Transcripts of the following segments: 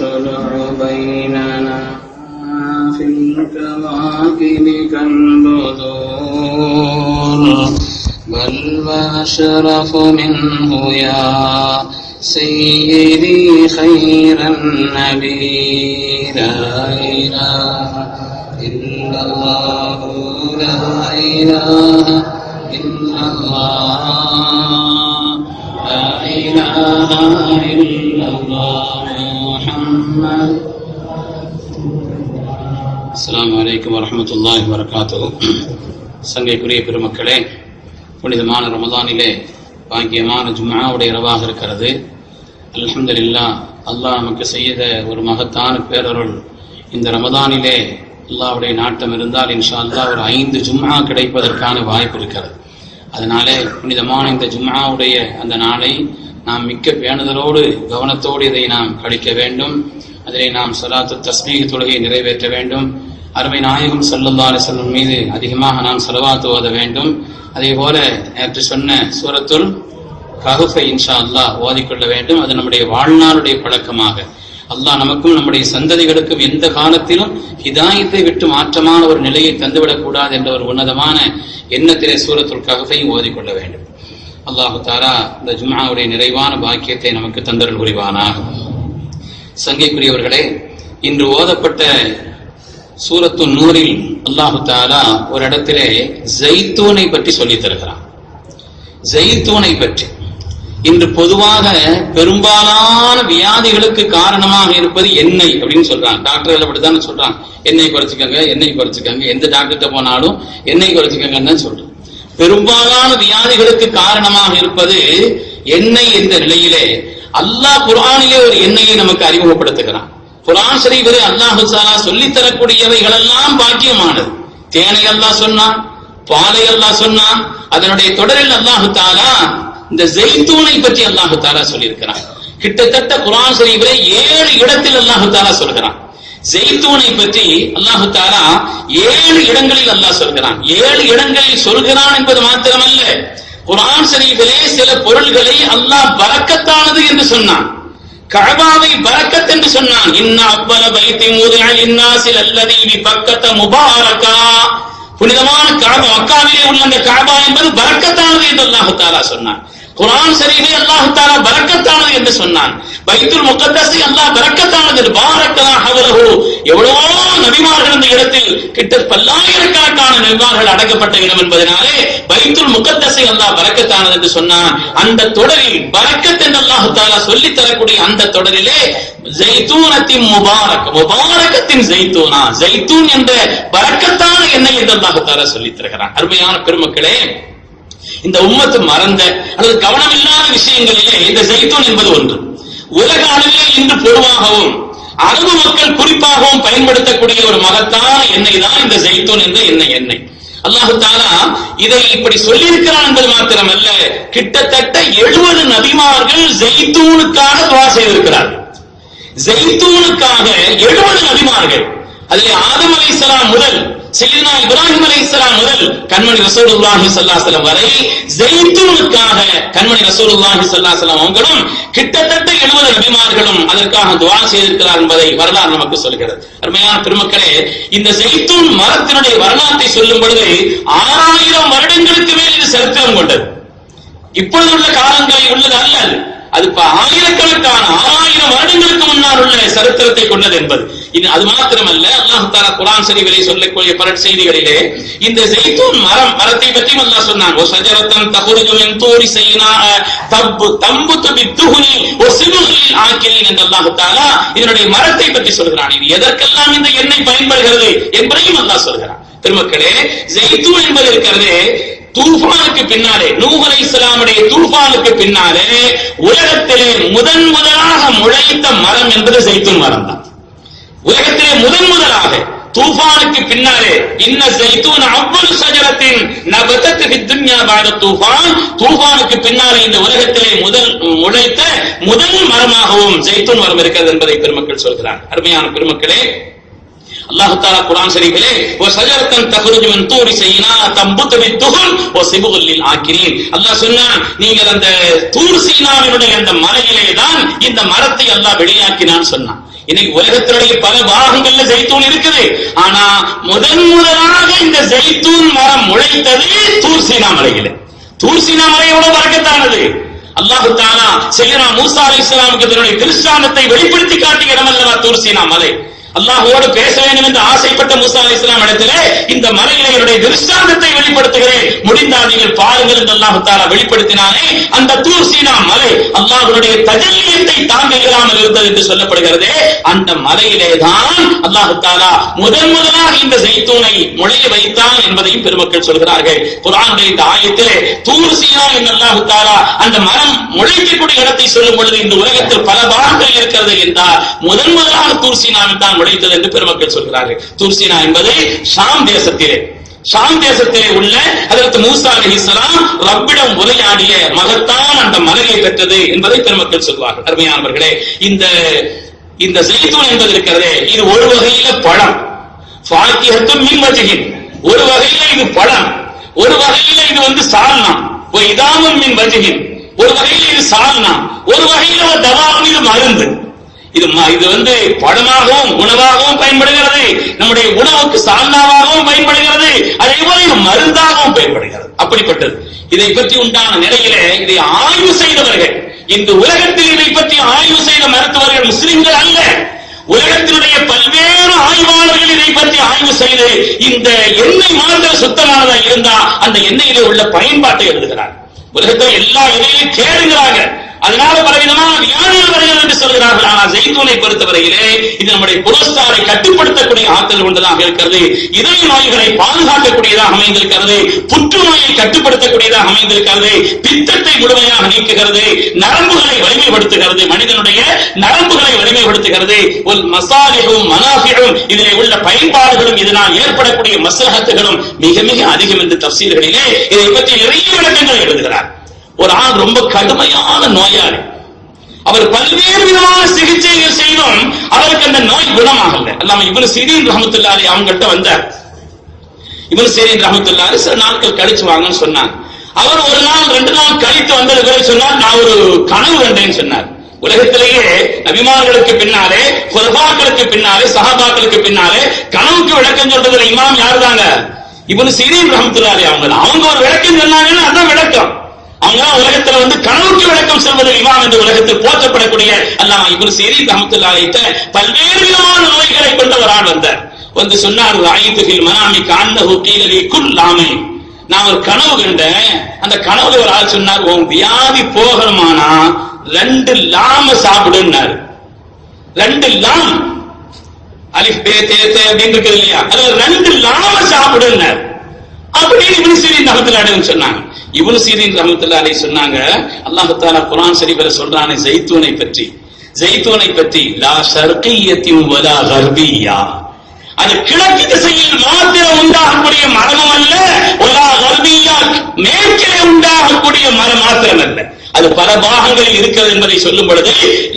طلع بيننا في الكواكب كالبدور بل وأشرف منه يا سيدي خير النبي لا إله إلا الله لا إله إلا الله لا إله إلا الله محمد. அஸ்ஸலாமு அலைக்கும் வரஹ்மத்துல்லாஹி வபரகாத்துஹு. சங்கைக்குரிய பெருமக்களே, புனிதமான ரமதானிலே பாக்கியமான ஜும்ஆவுடைய இரவாக இருக்கிறது. அல்ஹம்துலில்லாஹ், அல்லாஹ் நமக்கு செய்த ஒரு மகத்தான பேரருள். இந்த ரமதானிலே அல்லாஹ்வுடைய நாட்டம் இருந்தால் இன்ஷா அல்லாஹ் ஒரு 5 ஜும்ஆ கிடைப்பதற்கான வாய்ப்பு இருக்கிறது. அதனாலே புனிதமான இந்த ஜும்ஆவுடைய அந்த நாளை நாம் மிக்க பேணுதலோடு கவனத்தோடு இதை நாம் கழிக்க வேண்டும். அதிலே நாம் ஸலாத்து தஸ்பீஹ் தொழுகையை நிறைவேற்ற வேண்டும். அருமை நாயகம் ஸல்லல்லாஹு அலைஹி வஸல்லம் மீது அதிகமாக நாம் ஸலவாத் ஓத வேண்டும். அதே போல நேற்று சொன்ன சூரத்துல் கஹ்ஃபை இன்ஷா அல்லாஹ் ஓதிக்கொள்ள வேண்டும். அது நம்முடைய வாழ்நாளுடைய பழக்கமாக அல்லாஹ் நமக்கும் நம்முடைய சந்ததிகளுக்கும் எந்த காலத்திலும் ஹிதாயத்தை விட்டு மாற்றமான ஒரு நிலையை தந்துவிடக் கூடாது என்ற ஒரு உன்னதமான எண்ணத்திலே சூரத்துல் கஹ்ஃபை ஓதிக்கொள்ள வேண்டும். அல்லாஹு தஆலா இந்த ஜும்ஆவுடைய நிறைவான பாக்கியத்தை நமக்கு தந்தருள் புரிவானாக. சங்கைக்குரியவர்களே, இன்று ஓதப்பட்ட சூரத்து நூரில் அல்லாஹு தஆலா ஒரு இடத்திலே ஜைத்தூனை பற்றி சொல்லித் தருகிறான். ஜைத்தூனை பற்றி இன்று பொதுவாக பெரும்பாலான வியாதிகளுக்கு காரணமாக இருப்பது எண்ணெய் அப்படின்னு சொல்றாங்க. டாக்டர்கள் அப்படித்தானே சொல்றாங்க, எண்ணெய் குறைச்சிக்கங்க, எண்ணெய் குறைச்சிக்கங்க, எந்த டாக்டர்கிட்ட போனாலும் எண்ணெய் குறைச்சிக்கங்கன்னு தான் சொல்றோம். பெரும்பாலான வியாதிகளுக்கு காரணமாக இருப்பது எண்ணெய் என்ற நிலையிலே அல்லாஹ் குர்ஆனிலே ஒரு எண்ணெயை நமக்கு அறிமுகப்படுத்துகிறான். குர்ஆன் ஷரீஃபிலே அல்லாஹ் தஆலா சொல்லித் தரக்கூடியவைகள் எல்லாம் பாக்கியமானது. தேனை அல்லாஹ் சொன்னான், பாலை அல்லாஹ் சொன்னான். அதனுடைய தொடரில் அல்லாஹ் தஆலா இந்த ஜைத்தூனை பற்றி அல்லாஹ் தஆலா சொல்லியிருக்கிறான். கிட்டத்தட்ட குர்ஆன் ஷரீஃபிலே 7 இடத்தில் அல்லாஹ் தஆலா சொல்கிறான். ஜைத்தூனை பற்றி அல்லாஹ் தஆலா 7 இடங்களில் அல்லாஹ் சொல்கிறான். 7 இடங்களில் சொல்கிறான் என்பது மாத்திரமல்ல, குர்ஆன் ஷரீஃபிலே சில பொருள்களை அல்லாஹ் பரக்கத்தானது என்று சொன்னான். கஅபாவை பரக்கத் என்று சொன்னான். இன்ன அவ்வல பைத்தின் ஊதிஅ லின்னாஸி அல்லதி பிபக்கத முபாரகா. புனிதமான கஅபா, மக்காவிலே உள்ள அந்த கஅபா என்பது பரக்கத்தானது என்று அல்லாஹ் தஆலா சொன்னான். குர்ஆன் ஷரீஃபை அல்லாஹ் தஆலா பரக்கத்தானது என்று சொன்னான். பைத்துல் முகத்தஸை அல்லாஹ் பரக்கத்தானது பாரக்கனா ஹவலஹு. எவ்வளவோ நபிமார்கள் இந்த இடத்தில் கிட்ட பல்லாயிரக்கணக்கான நபிமார்கள் அடக்கப்பட்ட இடம் என்பதனாலே பைத்துல் முகத்தஸை அல்லாஹ் பரக்கத்தானது என்று சொன்னான். அந்த தொடரில் பரக்கத் என்று அல்லாஹ் தஆலா சொல்லித் தரக்கூடிய அந்த தொடரிலே ஜைத்தூனத்தின் முபாரக், முபாரக்கத்தின் ஜைத்தூனா, ஜைத்தூன் என்ற பரக்கத்தான எண்ணெய் என்று அல்லாஹ் தஆலா சொல்லித் தருகிறான். அருமையான பெருமக்களே, இந்த உம்மத்து மறந்த அல்லது கவனமில்லாத விஷயங்களிலே இந்த ஜைத்தூன் என்பது ஒன்று. உலக அளவிலே இன்று பொதுவாகவும் அரபு மக்கள் குறிப்பாகவும் பயன்படுத்தக்கூடிய ஒரு மகத்தான எண்ணெய் தான் இந்த ஜைத்தூன் என்ற எண்ணெய். அல்லாஹ் தஆலா இதை இப்படி சொல்லியிருக்கிறான் என்பது மாத்திரமல்ல, கிட்டத்தட்ட 70 நபிமார்கள் ஜைத்தூனுக்காக துஆ செய்திருக்கிறார்கள். ஜைத்தூனுக்காக 70 நபிமார்கள். அதிலே ஆதம் அலைஹிஸ்ஸலாம் முதல் சையதுனா இப்ராஹிம் அலைஹிஸ்ஸலாம் முதல் கண்மணி ரசூலுல்லாஹி ஸல்லல்லாஹு அலைஹி வஸல்லம் வரை ஜைத்தூனுக்காக கண்மணி ரசூலுல்லாஹி ஸல்லல்லாஹு அலைஹி வஸல்லம் அவங்களும் கிட்டத்தட்ட 70 நபிமார்களும் அதற்காக துஆ செய்திருக்கிறார் என்பதை வரலாறு நமக்கு சொல்கிறது. அருமையான பெருமக்களே, இந்த ஜைத்தூன் மரத்தினுடைய வரலாற்றை சொல்லும் பொழுது 6000 வருடங்களுக்கு மேல் இது சரித்திரம் கொண்டது. இப்பொழுதுள்ள காலங்களில் உள்ளது அல்ல, அது ஆயிரக்கணக்கான 6000 வருடங்களுக்கு முன்னால் உள்ள சரித்திரத்தை கொண்டது என்பது. இது அது மாத்திரமல்ல, அல்லாஹ் தஆலா குர்ஆன் ஷரீஃபிலே சொல்லக்கூடிய பல செய்திகளிலே இந்த ஜைத்தூன் மரத்தை பற்றி அல்லாஹ் சொன்னான். ஓ ஷஜரத்தன் தஹ்ருஜு மின் தூரி சைனா தம்புது பித்துஹுனி வ சிபுலில் ஆகிலின் என்று அல்லாஹ் தஆலா இதனுடைய மரத்தை பற்றி சொல்கிறான். இது எதற்கெல்லாம் இந்த எண்ணெய் பயன்படுகிறது என்பதையும் அல்லாஹ் சொல்கிறான். பெருமக்களே, ஜைத்தூன் என்பது இருக்கிறதே, தூஃபானுக்கு பின்னாலே, நூஹ் அலைஹிஸ்ஸலாமுடைய தூஃபானுக்கு பின்னாலே உலகத்திலே முதலாக முளைத்த மரம் என்பது ஜைத்தூன் மரம் தான். உலகத்திலே முதலாக தூஃபானுக்கு பின்னாலே இன்ன ஜைத்தூன் அவ்வளவு ஷஜரத்தின் நபதத் ஃபி துன்யா பஅத தூஃபான். தூஃபானுக்கு பின்னாலே இந்த உலகத்திலே முளைத்த முதல் மரமாகவும் ஜைத்தூன் மரம் இருக்கிறது என்பதை பெருமக்கள் சொல்கிறார். அருமையான பெருமக்களே, அல்லாஹ் தஆலா குர்ஆன் ஷரீஃபிலே வ ஷஜரத்தன் தக்ருஜு மின் தூரி சைனா தம்புது பித்துஹுல் வ சிபுல் லில் ஆகிரீன். அல்லாஹ் சொன்னான், நீங்கள் அந்த தூர் சீனாவினுடைய அந்த மலையிலே தான் இந்த மரத்தை அல்லாஹ் வெளியாக்கினான் சொன்னான். இன்னைக்கு உலகத்தினுடைய பல பாகங்கள்ல ஜெய்தூன் இருக்குது. ஆனா முதலாக இந்த ஜெய்தூன் மரம் முளைத்தது தூர் சீனா மலையில. தூர் சீனா மலையோட பறக்கத்தானது. அல்லாஹ் தஆலா சையதுனா மூசா அலைஹிஸ்ஸலாமுக்கு தன்னுடைய திருஷ்டாந்தத்தை வெளிப்படுத்தி காட்டிய இடம் அல்லவா தூர் சீனா மலை. அல்லாஹ்வோடு பேச வேண்டும் என்று ஆசைப்பட்ட மூசா அலைஹிஸ்ஸலாம் இடத்திலே இந்த மலையிலே என்னுடைய திருஷ்டாந்தத்தை வெளிப்படுத்துகிறேன், முடிந்தால் நீங்கள் பாருங்கள் என்று அல்லாஹ் தஆலா வெளிப்படுத்தினானே, அந்த தூர் சீனா மலை அல்லாஹ்வுடைய தஜல்லியத்தை தாங்க இயலாமல் இருந்தது என்று சொல்லப்படுகிறதே, அந்த மலையிலே தான் அல்லாஹ் தஆலா முதலாக இந்த ஜெய்தூனை முளைய வைத்தான் என்பதையும் பெருமக்கள் சொல்கிறார்கள். குர்ஆனுடைய இந்த ஆயத்திலே தூர் சீனா என்று அல்லாஹ் தஆலா அந்த மரம் முளைக்கக்கூடிய இடத்தை சொல்லும் பொழுது இந்த உலகத்தில் பல பாகங்கள் இருக்கிறது என்றால் முதலாக தூர் சீனாவில் தான் முளைத்தது என்று பெருமக்கள் சொல்கிறார்கள். தூர் சீனா என்பது ஷாம் தேசத்திலே உள்ள ஹஜ்ரத் மூசா அலைஹிஸ்ஸலாம் ரப்பிடம் உரையாடிய மகத்தான அந்த மலையை பெற்றது என்பதை பெருமக்கள் சொல்வார்கள். அருமையானவர்களே, இந்த ஜெய்தூன் என்பது இருக்கிறதே, இது ஒரு வகையில பழம். ஃபாக்கிஹத்துன் மின் வஜ்ஹின், ஒரு வகையில இது பழம், ஒரு வகையில இது சால்னா, ஒரு இதாமுன் மின் வஜ்ஹின், ஒரு வகையில இது சால்னா, ஒரு வகையில தவாவும், இது மருந்து. இது பழமாகவும் உணவாகவும் பயன்படுகிறது, நம்முடைய உணவுக்கு சால்னாவாகவும் பயன்படுகிறது, அதே போல இது மருந்தாகவும் பயன்படுகிறது. அப்படிப்பட்டது. இதை பற்றி உண்டான நிலையிலே இதை ஆய்வு செய்தவர்கள், இந்த உலகத்தில் இதை பற்றி ஆய்வு செய்த மருத்துவர்கள் முஸ்லிம்கள் அல்ல, உலகத்தினுடைய பல்வேறு ஆய்வாளர்கள் இதை பற்றி ஆய்வு செய்து இந்த எண்ணெய் மாத்திரம் சுத்தமானதா இருந்தா அந்த எண்ணெயிலே உள்ள பயன்பாட்டை எழுதுகிறார். உலகத்தில் எல்லா எண்ணெயிலும் கேளுங்கிறாங்க, அதனால பலவிதமான வியாதிகள் வருகிறது என்று சொல்கிறார்கள். ஆனால் ஜெய்தூனை பொறுத்தவரையிலே இது நம்முடைய கொலஸ்ட்ராலை கட்டுப்படுத்தக்கூடிய ஆற்றல் கொண்டதாக இருக்கிறது, இதய நோய்களை பாதுகாக்கக்கூடியதாக அமைந்திருக்கிறது, புற்றுநோயை கட்டுப்படுத்தக்கூடியதாக அமைந்திருக்கிறது, பித்தத்தை முழுமையாக நீக்குகிறது, நரம்புகளை வலிமைப்படுத்துகிறது, மனிதனுடைய நரம்புகளை வலிமைப்படுத்துகிறது. ஒரு மசாலிஹும் மனாஃபிஹும், இதிலே உள்ள பயன்பாடுகளும் இதனால் ஏற்படக்கூடிய மஸ்லஹத்துகளும் மிக மிக அதிகம் என்று தஃசீர்களிலே இதை பற்றி நிறைய விளக்கங்களை எழுதுகிறார். ஒரு ஆள் ரொம்ப கடுமையான நோயாளி, அவர் பல்வேறு விதமான சிகிச்சைகள் செய்தும் அவருக்கு அந்த நோய் குணமாகல. அல்லாம இப்னு சீரீன் ரஹ்மத்துல்லாஹி அவங்கள்ட்ட வந்தார். இப்னு சீரீன் ரஹ்மத்துல்லாஹி சில நாட்கள் கழிச்சு வாங்கன்னு சொன்னார். அவர் ஒரு நாள் 2 நாள் கழித்து வந்தது பிறகு சொன்னார், நான் ஒரு கனவு கண்டேன்னு சொன்னார். உலகத்திலேயே நபிமார்களுக்கு பின்னாலே, குர்ஆன்களுக்கு பின்னாலே, சஹாபாக்களுக்கு பின்னாலே கனவுக்கு விளக்கம் சொல்றதுல இமாம் யார் தாங்க? இப்னு சீரீன் ரஹ்மத்துல்லாஹி அவங்க ஒரு விளக்கம் சொன்னாங்கன்னா அதான் விளக்கம். அவங்க உலகத்துல கனவுக்கு விளக்கம் சொல்வது இமாம் என்று உலகத்தில் போற்றப்படக்கூடிய அல்லாமா இப்னு சீரீன் ரஹ்மத்துல்லாஹி பல்வேறு விதமான நோய்களை கொண்ட ஒரு ஆள் வந்தார். சொன்னார், ராயிது ஃபில் மனாமி கஅன்னஹு கீல லி குல் லாமைன், நான் ஒரு கனவு கண்டேன். அந்த கனவுல ஒரு ஆள் சொன்னார், உன் வியாதி போகணுமானா 2 லாம சாப்பிடுன்னாரு. 2 லாம், அலிஃப் பே தே தே அப்படின்னு இருக்குது இல்லையா, அதுல 2 லாம சாப்பிடுன்னாரு. அப்படின்னு இப்னு சீரீன் ரஹ்மத்துல்லாஹி சொன்னாங்க. இப்னு சீரீன் ரஹ்மத்துல்லாஹி சொன்னாங்க, அல்லாஹ் தஆலா குர்ஆன் ஷரீஃபில் சொல்றானே ஜெய்தூனை பற்றி லா ஷர்கிய்யத்தின் வலா கர்பிய்யா, அது கிழக்கு திசையில் மாத்திரம் உண்டாகக்கூடிய மரமும் அல்ல, வலா கர்பிய்யா மேற்கிலே உண்டாகக்கூடிய மரம் மாத்திரம் அல்ல, அது பல பாகங்களில் இருக்கிறது என்பதை சொல்லும் பொழுது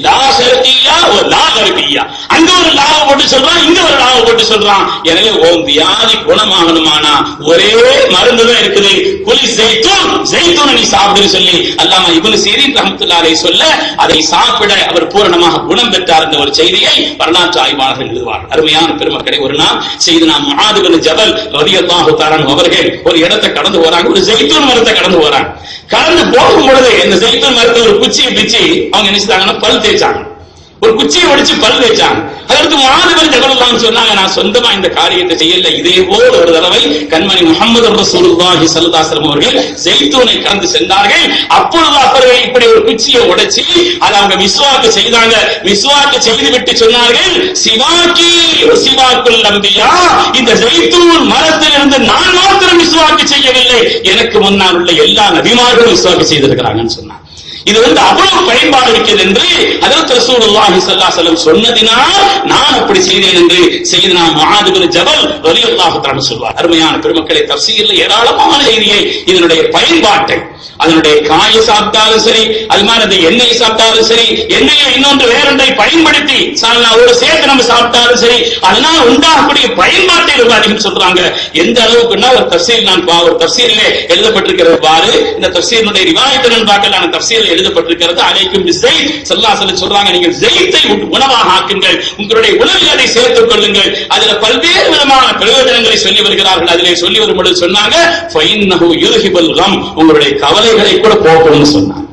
லா ஷர்கிய்யா வ லா கர்பிய்யா, அங்க ஒரு லாவை போட்டு சொல்றான், இங்க ஒரு லாவை போட்டு சொல்றான். எனவே ஓம் வியாதி குணமாகணுமானா ஒரே மருந்து தான் இருக்குது, குலி ஜெய்தூன் நீ சாப்பிடுன்னு சொல்லி அல்லாமா இப்னு சீரீன் ரஹ்மத்துல்லாஹி சொல்ல அதை சாப்பிட அவர் பூரணமாக குணம் பெற்றார் என்ற ஒரு செய்தியை வரலாற்று ஆய்வாளர்கள் எழுதுவார்கள். அருமையான பெருமக்களே, ஒரு நாள் செய்தனா முஆத் இப்னு ஜபல் ரலியல்லாஹு தஆலா அவர்கள் ஒரு இடத்தை கடந்து போறாங்க, ஒரு ஜெய்தூன் மரத்தை கடந்து போறாங்க. கடந்து போகும் பொழுது இந்த ஜெய்தூன் மரத்தை ஒரு குச்சியை பிச்சு அவங்க என்ன செய்தாங்கன்னா பல் தேய்ச்சாங்க, ஒரு குச்சியை ஒடிச்சு பல் தேய்ச்சாங்க. அதற்கு முஆத் இப்னு ஜபல் சொன்னாங்க, நான் சொந்தமா இந்த காரியத்தை செய்யல, இதே போல ஒரு தடவை கண்மணி முஹம்மது ரசூலுல்லாஹி ஸல்லல்லாஹு அலைஹி வஸல்லம் அவர்கள் ஜெய்தூனை கடந்து சென்றார்கள். அப்பொழுது அவர்கள் இப்படி ஒரு குச்சியை உடைச்சி அதை அவங்க மிஸ்வாக்கு செய்தாங்க. மிஸ்வாக்கு செய்து விட்டு சொன்னார்கள், சிவாக்கி சிவாக்குல் அன்பியா, இந்த ஜெய்தூன் மரத்திலிருந்து நான் மாத்திரம் மிஸ்வாக்கு செய்யவில்லை, எனக்கு முன்னால் உள்ள எல்லா நபிமார்களும் மிஸ்வாக்கு செய்திருக்கிறாங்கன்னு சொன்னாங்க. இது அவ்வளவு பயன்பாடு இருக்கிறது என்று ஹஜ்ரத் ரசூலுல்லாஹி ஸல்லல்லாஹு அலைஹி வஸல்லம் சொன்னதினால் நான் அப்படி செய்தேன் என்று செய்தனா முஆத் இப்னு ஜபல் ரலியல்லாஹு தஆலா சொல்வார். அருமையான பெருமக்களே, தஃசீரில் ஏராளமான செய்தியை இதனுடைய பயன்பாட்டை அதனுடைய காயை சாப்பிட்டாலும் சரி, அது மாதிரி அந்த எண்ணெயை சாப்பிட்டாலும் சரி, எண்ணெயை இன்னொன்று வேறொன்றை பயன்படுத்தி ஒரு சேர்த்து நம்ம சாப்பிட்டாலும் சரி, அதனால உண்டாகக்கூடிய பயன்பாட்டை ரொம்ப அதிகம் சொல்றாங்க. எந்த அளவுக்குன்னா ஒரு தஃசீர் ஒரு தஃசீரிலே எழுதப்பட்டிருக்கிறது பாரு, இந்த தஃசீரினுடைய ரிவாயத்துடன் பார்க்கலான தஃசீரில் எழுதப்பட்டிருக்கிறது. அலைக்கும் பிஸ்ஸைத் ஸல்லல்லாஹு அலைஹி வஸல்லம் சொல்றாங்க, நீங்கள் ஸைத்தை உணவாக ஆக்குங்கள், உங்களுடைய உணவில் அதை சேர்த்துக் கொள்ளுங்கள். அதுல பல்வேறு விதமான பிரயோஜனங்களை சொல்லி வருகிறார்கள். அதிலே சொல்லி வரும் பொழுது சொன்னாங்க, ஃபஇன்னஹு யுذஹிபுல் கம், உங்களுடைய கவலைகளை கூட போக்கும்னு சொன்னாங்க.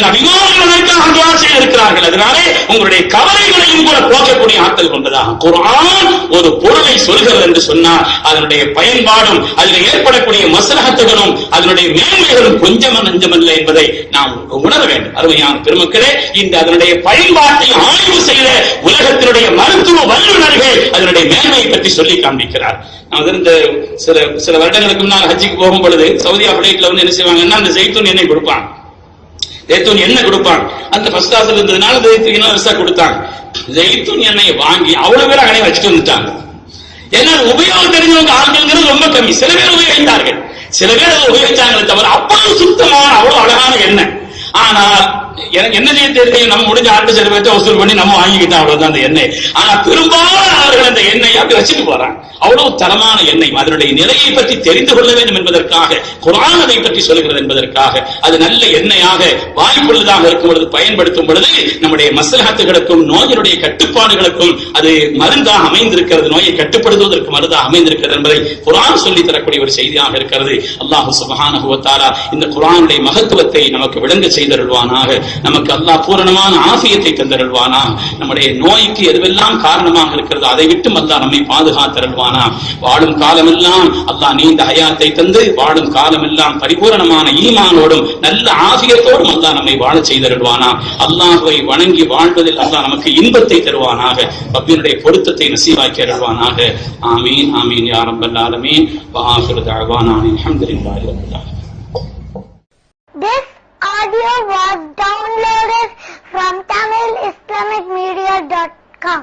அபிமானங்களுக்காக துஆ செய்து இருக்கிறார்கள். அதனாலே உங்களுடைய கவலைகளையும் கூட போக்கக்கூடிய ஆற்றல் கொண்டதாக குர்ஆன் ஒரு பொருளை சொல்கிறது என்று சொன்னால் அதனுடைய பயன்பாடும் அதில் ஏற்படக்கூடிய மஸ்லஹத்துகளும் அதனுடைய மேன்மைகளும் கொஞ்சம் நஞ்சமல்ல என்பதை நாம் உணர வேண்டும். அருமையான பெருமக்களே, இந்த அதனுடைய பயன்பாட்டை ஆய்வு செய்த உலகத்தினுடைய மருத்துவ வல்லுநர்கள் அதனுடைய மேன்மையை பற்றி சொல்லி காண்பிக்கிறார். இந்த சில வருடங்களுக்கு முன்னால் ஹஜ்ஜிக்கு போகும் பொழுது சவுதி ஃபிளைட்ல என்ன செய்வாங்கன்னா அந்த ஜெய்தூன் எண்ணெய் கொடுப்பாங்க, ஜெய்தூன் எண்ணெய் கொடுப்பாங்க. அந்த ஃபர்ஸ்ட் கிளாஸ்ல இருந்ததுனால ஜெய்தூன் கொடுத்தாங்க. ஜெய்தூன் எண்ணெயை வாங்கி அவ்வளவு பேர் அங்கனே வச்சுட்டு வந்துட்டாங்க. ஏன்னா உபயோகம் தெரிஞ்சவங்க ஆட்கள் ரொம்ப கம்மி. சில பேர் உபயோகித்தார்கள், சில பேர் அதை உபயோகித்தாங்களே தவிர அவ்வளவு சுத்தமான அவ்வளவு அழகான எண்ணெய். ஆனால் எனக்கு என்ன செய்ய தெரியும், நம்ம முடிஞ்ச ஆட்டு செலவத்தை வசூல் பண்ணி நம்ம வாங்கிக்கிட்டோம், அவ்வளவுதான் அந்த எண்ணெய். ஆனா பெரும்பாலும் அவர்கள் அந்த எண்ணெய் அப்படி வச்சுட்டு போறாங்க. அவ்வளவு தரமான எண்ணெய். அதனுடைய நிலையை பற்றி தெரிந்து கொள்ள வேண்டும் என்பதற்காக, குர்ஆன் அதை பற்றி சொல்கிறது என்பதற்காக, அது நல்ல எண்ணெயாக வாய்ப்புள்ளதாக இருக்கும் பொழுது பயன்படுத்தும் பொழுது நம்முடைய மஸ்லஹத்துகளுக்கும் நோயினுடைய கட்டுப்பாடுகளுக்கும் அது மருந்தாக அமைந்திருக்கிறது, நோயை கட்டுப்படுத்துவதற்கு மருந்தாக அமைந்திருக்கிறது என்பதை குர்ஆன் சொல்லி தரக்கூடிய ஒரு செய்தியாக இருக்கிறது. அல்லாஹ் சுப்ஹானஹு வ தஆலா இந்த குர்ஆனுடைய மகத்துவத்தை நமக்கு விளங்க செய்தருள்வானாக. நமக்கு அல்லாஹ் பூரணமான ஆஃபியத்தை தந்தருள்வானாக. நம்முடைய நோய்க்கு எதுவெல்லாம் காரணமாக இருக்கிறதோ அதை விட்டு அல்லாஹ் நம்மை பாதுகாத்தருள்வானா. வாழும் காலமெல்லாம் அல்லாஹ் நீண்ட ஹயாத்தை தந்து வாழும் காலமெல்லாம் பரிபூரணமான ஈமானோடும் நல்ல ஆஃபியத்தோடும் அல்லாஹ் நம்மை வாழ செய்தருள்வானா. அல்லாஹ்வை வணங்கி வாழ்வதில் அல்லாஹ் நமக்கு இன்பத்தை தருவானாக. ரப்பினுடைய பொருத்தத்தை நசீபாக்கி அருள்வானாக. ஆமீன் ஆமீன் யா ரப்பல் ஆலமீன். வ ஆகிரு தஅவானா அல்ஹம்துலில்லாஹி ரப்பில் ஆலமீன். This audio was downloaded from TamilIslamicMedia.com.